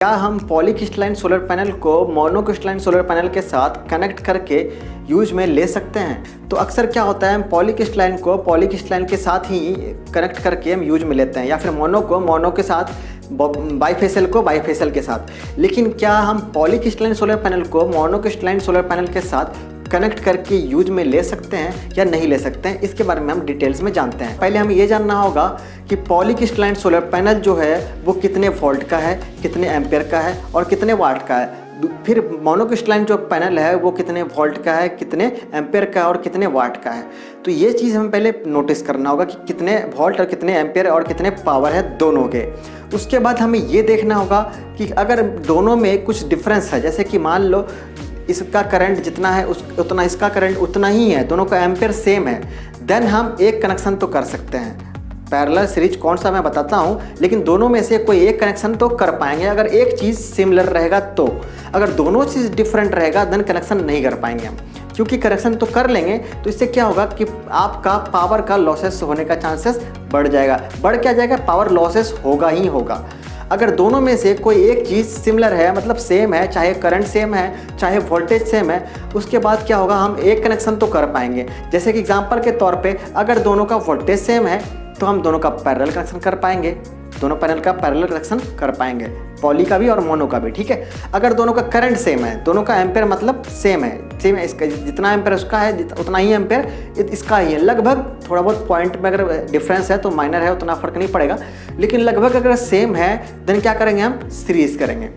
क्या हम polycrystalline solar panel को मोनोक्रिस्टलाइन सोलर पैनल के साथ कनेक्ट करके यूज में ले सकते हैं? तो अक्सर क्या होता है, हम पॉलीक्रिस्टलाइन को पॉलीक्रिस्टलाइन के साथ ही कनेक्ट करके हम यूज में लेते हैं, या फिर मोनो को मोनो के साथ, बाईफेशियल को बाईफेशियल के साथ। लेकिन क्या हम पॉलीक्रिस्टलाइन सोलर पैनल को मोनोक्रिस्टलाइन सोलर पैनल के साथ कनेक्ट करके यूज में ले सकते हैं या नहीं ले सकते हैं, इसके बारे में हम डिटेल्स में जानते हैं। पहले हमें ये जानना होगा कि पॉलीक्रिस्टलाइन सोलर पैनल जो है वो कितने वोल्ट का है, कितने एम्पेयर का है और कितने वाट का है। फिर मोनोक्रिस्टलाइन जो पैनल है वो कितने वोल्ट का है, कितने एम्पेयर का है और कितने वाट का है। तो ये चीज़ हमें पहले नोटिस करना होगा कि कितने वोल्ट और कितने एम्पेयर और कितने पावर है दोनों के। उसके बाद हमें ये देखना होगा कि अगर दोनों में कुछ डिफरेंस है, जैसे कि मान लो इसका करंट जितना है उतना इसका करंट उतना ही है, दोनों का एम्पेयर सेम है, देन हम एक कनेक्शन तो कर सकते हैं। पैरेलल सीरीज कौन सा मैं बताता हूँ, लेकिन दोनों में से कोई एक कनेक्शन तो कर पाएंगे अगर एक चीज़ सिमिलर रहेगा तो। अगर दोनों चीज़ डिफरेंट रहेगा देन कनेक्शन नहीं कर पाएंगे हम, क्योंकि कनेक्शन तो कर लेंगे तो इससे क्या होगा कि आपका पावर का लॉसेस होने का चांसेस बढ़ जाएगा। बढ़ क्या जाएगा, पावर लॉसेस होगा ही होगा। अगर दोनों में से कोई एक चीज़ सिमिलर है, मतलब सेम है, चाहे करंट सेम है, चाहे वोल्टेज सेम है, उसके बाद क्या होगा, हम एक कनेक्शन तो कर पाएंगे। जैसे कि एग्जांपल के तौर पे अगर दोनों का वोल्टेज सेम है तो हम दोनों का पैरेलल कनेक्शन कर पाएंगे, दोनों पैनल का पैरेलल कनेक्शन कर पाएंगे, पॉली का भी और मोनो का भी, ठीक है। अगर दोनों का करंट सेम है, दोनों का एम्पेयर मतलब सेम है, इसका जितना एम्पेयर उसका है उतना ही एम्पेयर इसका ही है। लगभग थोड़ा बहुत पॉइंट में अगर डिफरेंस है तो माइनर है, उतना फर्क नहीं पड़ेगा, लेकिन लगभग अगर सेम है देन क्या करेंगे, हम सीरीज करेंगे,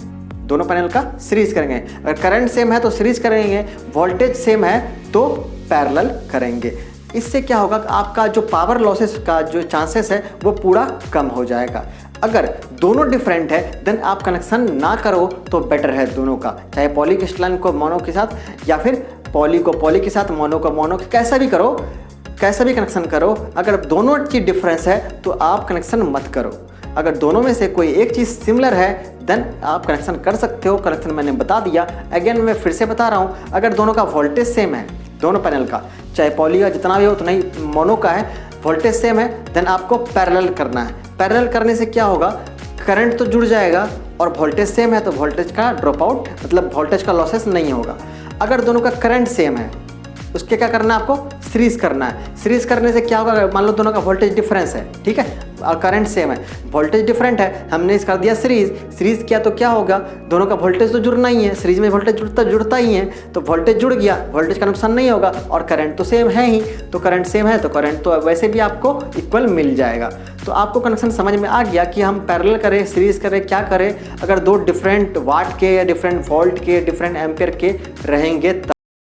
दोनों पैनल का सीरीज करेंगे। अगर करंट सेम है तो सीरीज करेंगे, वोल्टेज सेम है तो पैरेलल करेंगे। इससे क्या होगा कि आपका जो पावर लॉसेस का जो चांसेस है वो पूरा कम हो जाएगा। अगर दोनों डिफरेंट है देन आप कनेक्शन ना करो तो बेटर है दोनों का, चाहे पॉलीक्रिस्टलाइन को मोनो के साथ या फिर पॉली को पॉली के साथ, मोनो को मोनो के, कैसा भी करो, कैसा भी कनेक्शन करो। अगर दोनों चीज़ डिफरेंस है तो आप कनेक्शन मत करो। अगर दोनों में से कोई एक चीज़ सिमिलर है देन आप कनेक्शन कर सकते हो। कनेक्शन मैंने बता दिया, अगेन मैं फिर से बता रहा हूँ, अगर दोनों का वोल्टेज सेम है, दोनों पैनल का, चाहे पॉली का जितना भी हो उतना ही मोनो का है, वोल्टेज सेम है, देन आपको पैरेलल करना है। पैरेलल करने से क्या होगा, करंट तो जुड़ जाएगा और वोल्टेज सेम है तो वोल्टेज का ड्रॉप आउट, मतलब वोल्टेज का लॉसेस नहीं होगा। अगर दोनों का करंट सेम है उसके क्या करना है, आपको सीरीज करना है। सीरीज करने से क्या होगा, मान लो दोनों का वोल्टेज डिफरेंस है, ठीक है, और करंट सेम है, वोल्टेज डिफरेंट है, हमने इस कर दिया सीरीज। सीरीज किया तो क्या होगा, दोनों का वोल्टेज तो जुड़ना ही है, सीरीज में वोल्टेज जुड़ता ही है, तो वोल्टेज जुड़ गया, वोल्टेज का नुकसान नहीं होगा, और करंट तो सेम है ही, तो करंट सेम है तो करंट तो वैसे भी आपको इक्वल मिल जाएगा। तो आपको कनेक्शन समझ में आ गया कि हम पैरेलल करें, सीरीज करें, क्या करें अगर दो डिफरेंट वाट के या डिफरेंट वोल्ट के, डिफरेंट एम्पेयर के रहेंगे